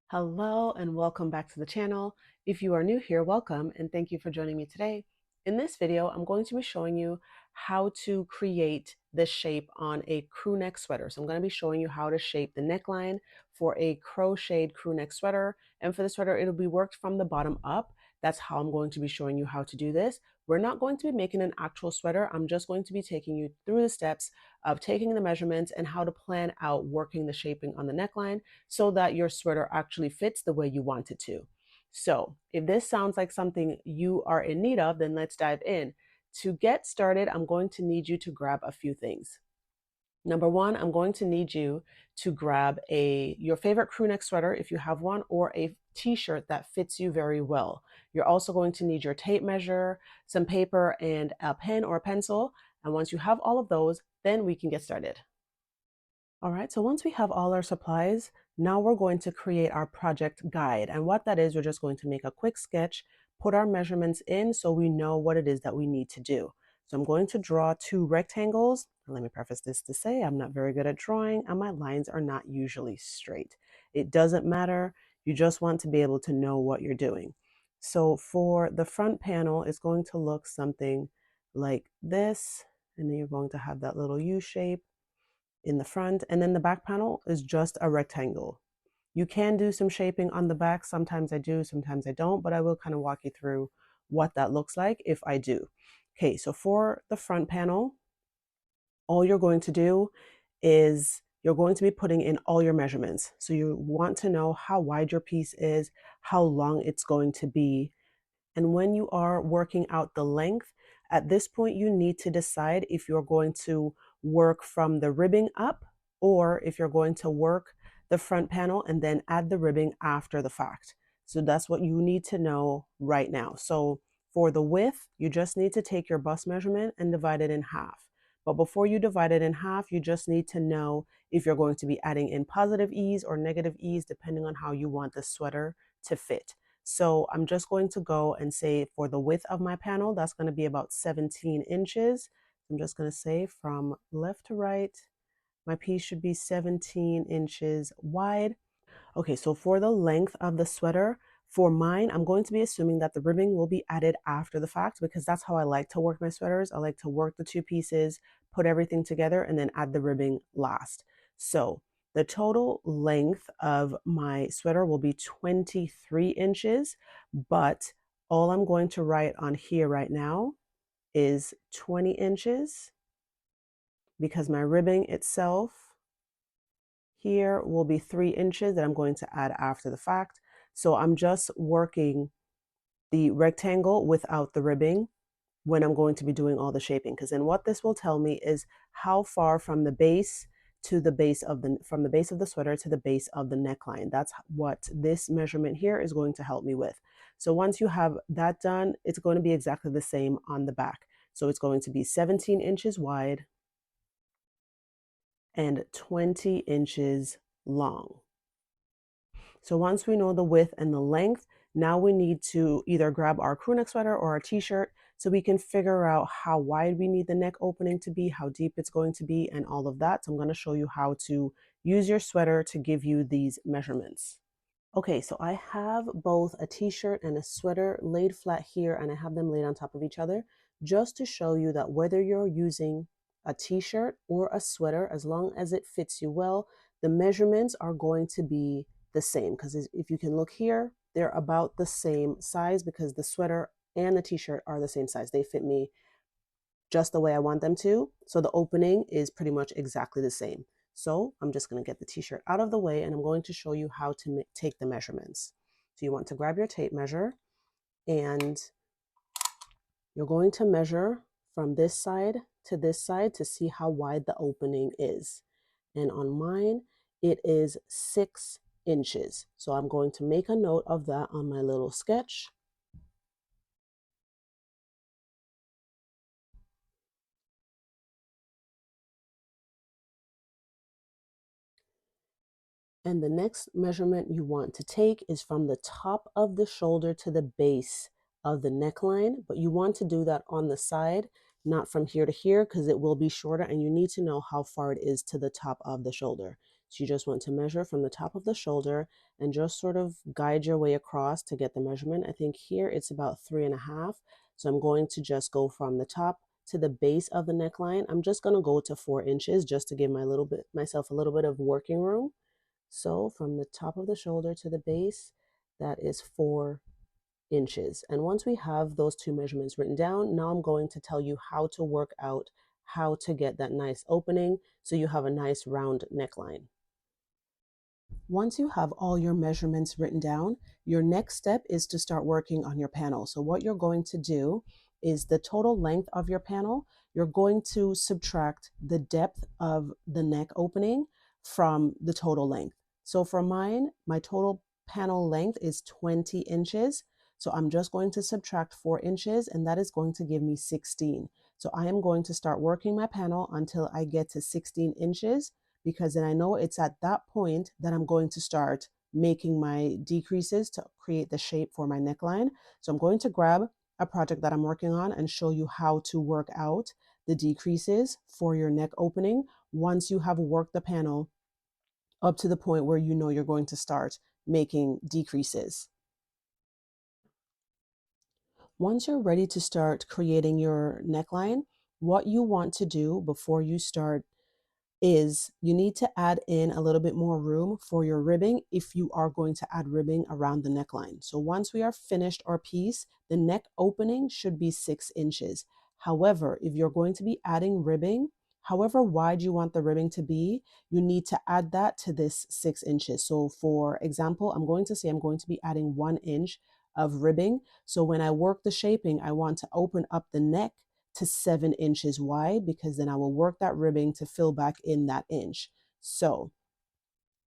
Hello and welcome back to the channel. If you are new here, welcome and thank you for joining me today. In this video, I'm going to be showing you how to create this shape on a crew neck sweater. So I'm going to be showing you how to shape the neckline for a crocheted crew neck sweater. And for the sweater, it'll be worked from the bottom up. That's how I'm going to be showing you how to do this. We're not going to be making an actual sweater. I'm just going to be taking you through the steps of taking the measurements and how to plan out working the shaping on the neckline so that your sweater actually fits the way you want it to. So if this sounds like something you are in need of, then let's dive in. To get started, I'm going to need you to grab a few things. Number one, I'm going to need you to grab your favorite crew neck sweater if you have one, or a t-shirt that fits you very well. You're also going to need your tape measure, some paper, and a pen or a pencil. And once you have all of those, then we can get started. All right, so once we have all our supplies, now we're going to create our project guide. And what that is, we're just going to make a quick sketch, put our measurements in so we know what it is that we need to do. So I'm going to draw two rectangles. Let me preface this to say I'm not very good at drawing and my lines are not usually straight. It doesn't matter. You just want to be able to know what you're doing. So for the front panel, it's going to look something like this. And then you're going to have that little U shape in the front, and then the back panel is just a rectangle. You can do some shaping on the back. Sometimes I do, sometimes I don't, but I will kind of walk you through what that looks like if I do. Okay, so for the front panel, all you're going to do is you're going to be putting in all your measurements. So you want to know how wide your piece is, how long it's going to be, and when you are working out the length, at this point, you need to decide if you're going to work from the ribbing up or if you're going to work the front panel and then add the ribbing after the fact. So that's what you need to know right now. So for the width, you just need to take your bust measurement and divide it in half. But before you divide it in half, you just need to know if you're going to be adding in positive ease or negative ease, depending on how you want the sweater to fit. So I'm just going to go and say for the width of my panel, that's going to be about 17 inches. I'm just going to say from left to right, my piece should be 17 inches wide. Okay, so for the length of the sweater, for mine, I'm going to be assuming that the ribbing will be added after the fact because that's how I like to work my sweaters. I like to work the two pieces, put everything together, and then add the ribbing last. So the total length of my sweater will be 23 inches, but all I'm going to write on here right now is 20 inches because my ribbing itself here will be 3 inches that I'm going to add after the fact. So I'm just working the rectangle without the ribbing when I'm going to be doing all the shaping, because then what this will tell me is how far from the base to the base of the sweater to the base of the neckline. That's what this measurement here is going to help me with. So once you have that done, it's going to be exactly the same on the back. So it's going to be 17 inches wide and 20 inches long. So once we know the width and the length, now we need to either grab our crew neck sweater or our t-shirt so we can figure out how wide we need the neck opening to be, how deep it's going to be, and all of that. So I'm going to show you how to use your sweater to give you these measurements. Okay, so I have both a t-shirt and a sweater laid flat here, and I have them laid on top of each other just to show you that whether you're using a t-shirt or a sweater, as long as it fits you well, the measurements are going to be the same. Because if you can look here, they're about the same size because the sweater and the t-shirt are the same size. They fit me just the way I want them to. So the opening is pretty much exactly the same. So I'm just going to get the t-shirt out of the way and I'm going to show you how to take the measurements. So you want to grab your tape measure and you're going to measure from this side to see how wide the opening is. And on mine, it is 6 inches. So I'm going to make a note of that on my little sketch. And the next measurement you want to take is from the top of the shoulder to the base of the neckline, but you want to do that on the side, not from here to here, because it will be shorter and you need to know how far it is to the top of the shoulder. So you just want to measure from the top of the shoulder and just sort of guide your way across to get the measurement. I think here it's about 3.5. So I'm going to just go from the top to the base of the neckline. I'm just going to go to 4 inches just to give myself a little bit of working room. So from the top of the shoulder to the base, that is 4 inches. And once we have those two measurements written down, now I'm going to tell you how to work out how to get that nice opening so you have a nice round neckline. Once you have all your measurements written down, your next step is to start working on your panel. So what you're going to do is the total length of your panel, you're going to subtract the depth of the neck opening from the total length. So for mine, my total panel length is 20 inches. So I'm just going to subtract 4 inches and that is going to give me 16. So I am going to start working my panel until I get to 16 inches because then I know it's at that point that I'm going to start making my decreases to create the shape for my neckline. So I'm going to grab a project that I'm working on and show you how to work out the decreases for your neck opening once you have worked the panel up to the point where you know you're going to start making decreases. Once you're ready to start creating your neckline, what you want to do before you start is you need to add in a little bit more room for your ribbing if you are going to add ribbing around the neckline. So once we are finished our piece, the neck opening should be 6 inches. However, if you're going to be adding ribbing, however wide you want the ribbing to be, you need to add that to this 6 inches. So for example, I'm going to say I'm going to be adding 1 inch of ribbing. So when I work the shaping, I want to open up the neck to 7 inches wide because then I will work that ribbing to fill back in that inch. So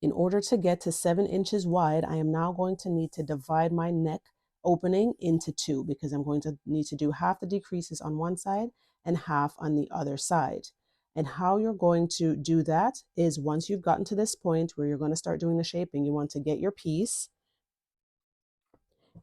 in order to get to 7 inches wide, I am now going to need to divide my neck opening into 2 because I'm going to need to do half the decreases on one side and half on the other side. And how you're going to do that is once you've gotten to this point where you're going to start doing the shaping, you want to get your piece.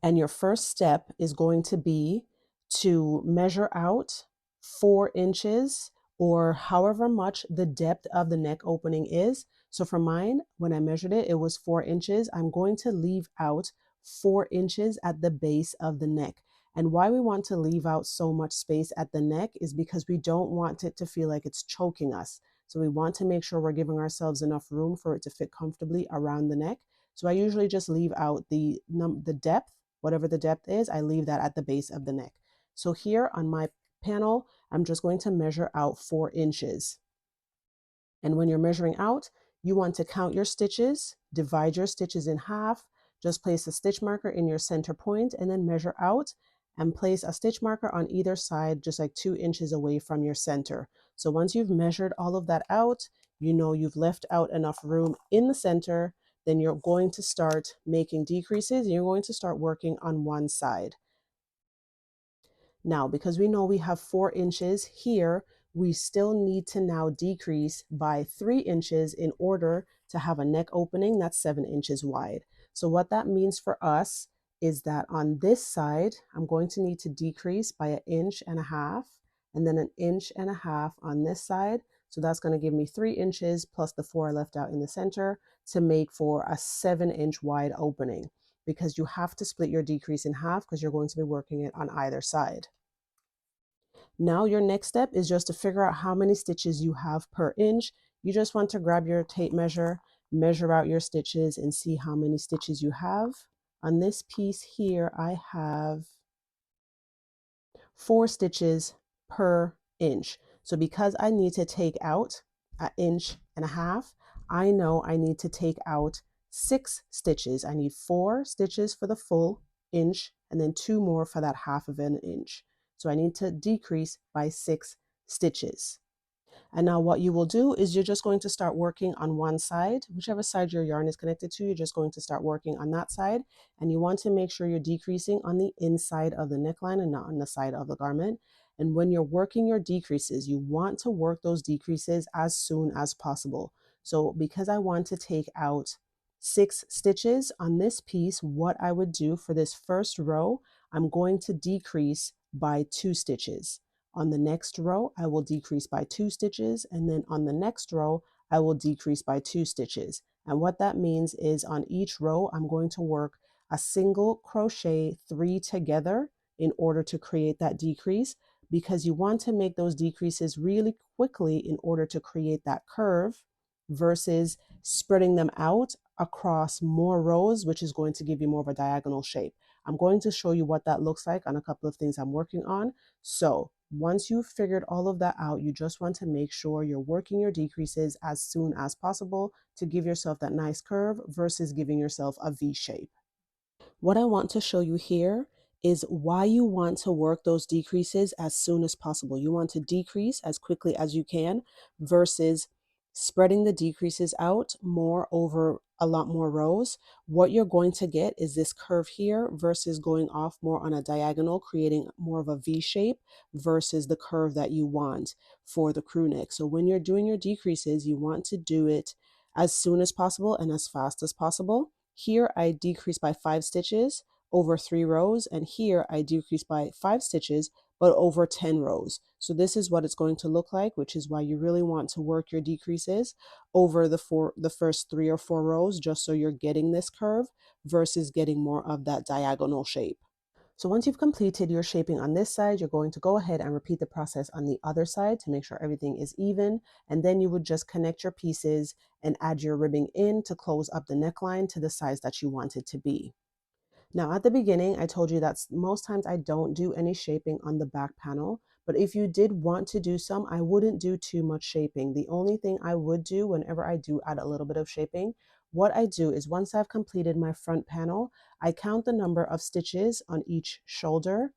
And your first step is going to be to measure out 4 inches or however much the depth of the neck opening is. So for mine, when I measured it, it was 4 inches. I'm going to leave out 4 inches at the base of the neck. And why we want to leave out so much space at the neck is because we don't want it to feel like it's choking us. So we want to make sure we're giving ourselves enough room for it to fit comfortably around the neck. So I usually just leave out the depth. Whatever the depth is, I leave that at the base of the neck. So here on my panel, I'm just going to measure out 4 inches. And when you're measuring out, you want to count your stitches, divide your stitches in half, just place a stitch marker in your center point and then measure out and place a stitch marker on either side, just like 2 inches away from your center. So once you've measured all of that out, you know you've left out enough room in the center, then you're going to start making decreases and you're going to start working on one side. Now, because we know we have 4 inches here, we still need to now decrease by 3 inches in order to have a neck opening that's 7 inches wide. So what that means for us is that on this side, I'm going to need to decrease by 1.5 inches and then 1.5 inches on this side. So that's going to give me 3 inches plus the 4 I left out in the center to make for a 7-inch wide opening, because you have to split your decrease in half because you're going to be working it on either side. Now your next step is just to figure out how many stitches you have per inch. You just want to grab your tape measure, measure out your stitches and see how many stitches you have. On this piece here, I have 4 stitches per inch. So because I need to take out 1.5 inches, I know I need to take out 6 stitches. I need 4 stitches for the full inch and then 2 more for that 1/2 inch. So I need to decrease by 6 stitches. And now what you will do is you're just going to start working on one side, whichever side your yarn is connected to, you're just going to start working on that side. And you want to make sure you're decreasing on the inside of the neckline and not on the side of the garment. And when you're working your decreases, you want to work those decreases as soon as possible. So because I want to take out 6 stitches on this piece, what I would do for this first row, I'm going to decrease by 2 stitches. On the next row, I will decrease by 2 stitches, and then on the next row, I will decrease by 2 stitches. And what that means is on each row, I'm going to work a single crochet 3 together in order to create that decrease, because you want to make those decreases really quickly in order to create that curve versus spreading them out across more rows, which is going to give you more of a diagonal shape. I'm going to show you what that looks like on a couple of things I'm working on. So once you've figured all of that out, you just want to make sure you're working your decreases as soon as possible to give yourself that nice curve versus giving yourself a V shape. What I want to show you here is why you want to work those decreases as soon as possible. You want to decrease as quickly as you can versus spreading the decreases out more over a lot more rows. What you're going to get is this curve here versus going off more on a diagonal, creating more of a V shape versus the curve that you want for the crew neck. So when you're doing your decreases, you want to do it as soon as possible and as fast as possible. Here I decrease by 5 stitches over 3 rows, and here I decrease by 5 stitches but over 10 rows. So this is what it's going to look like, which is why you really want to work your decreases over the first 3 or 4 rows, just so you're getting this curve versus getting more of that diagonal shape. So once you've completed your shaping on this side, you're going to go ahead and repeat the process on the other side to make sure everything is even. And then you would just connect your pieces and add your ribbing in to close up the neckline to the size that you want it to be. Now at the beginning, I told you that most times I don't do any shaping on the back panel, but if you did want to do some, I wouldn't do too much shaping. The only thing I would do whenever I do add a little bit of shaping, what I do is once I've completed my front panel, I count the number of stitches on each shoulder.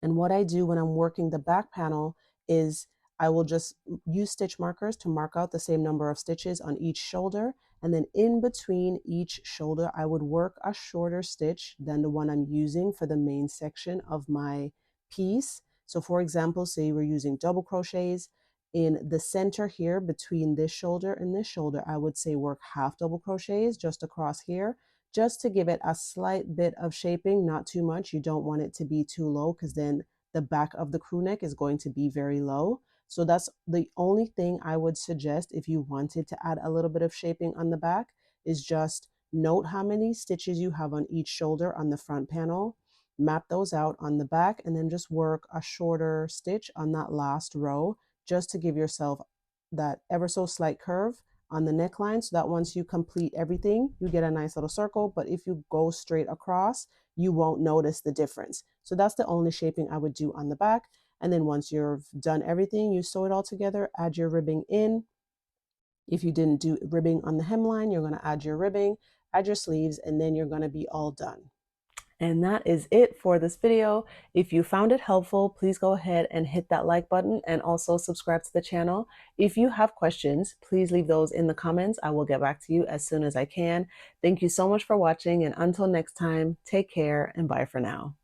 And what I do when I'm working the back panel is I will just use stitch markers to mark out the same number of stitches on each shoulder. And then in between each shoulder, I would work a shorter stitch than the one I'm using for the main section of my piece. So for example, say we're using double crochets in the center here between this shoulder and this shoulder, I would say work half double crochets just across here, just to give it a slight bit of shaping, not too much. You don't want it to be too low because then the back of the crew neck is going to be very low. So that's the only thing I would suggest if you wanted to add a little bit of shaping on the back, is just note how many stitches you have on each shoulder on the front panel, map those out on the back, and then just work a shorter stitch on that last row just to give yourself that ever so slight curve on the neckline, so that once you complete everything, you get a nice little circle. But if you go straight across, you won't notice the difference. So that's the only shaping I would do on the back. And then once you've done everything, you sew it all together, add your ribbing in. If you didn't do ribbing on the hemline, you're going to add your ribbing, add your sleeves, and then you're going to be all done. And that is it for this video. If you found it helpful, please go ahead and hit that like button and also subscribe to the channel. If you have questions, please leave those in the comments. I will get back to you as soon as I can. Thank you so much for watching, and until next time, take care and bye for now.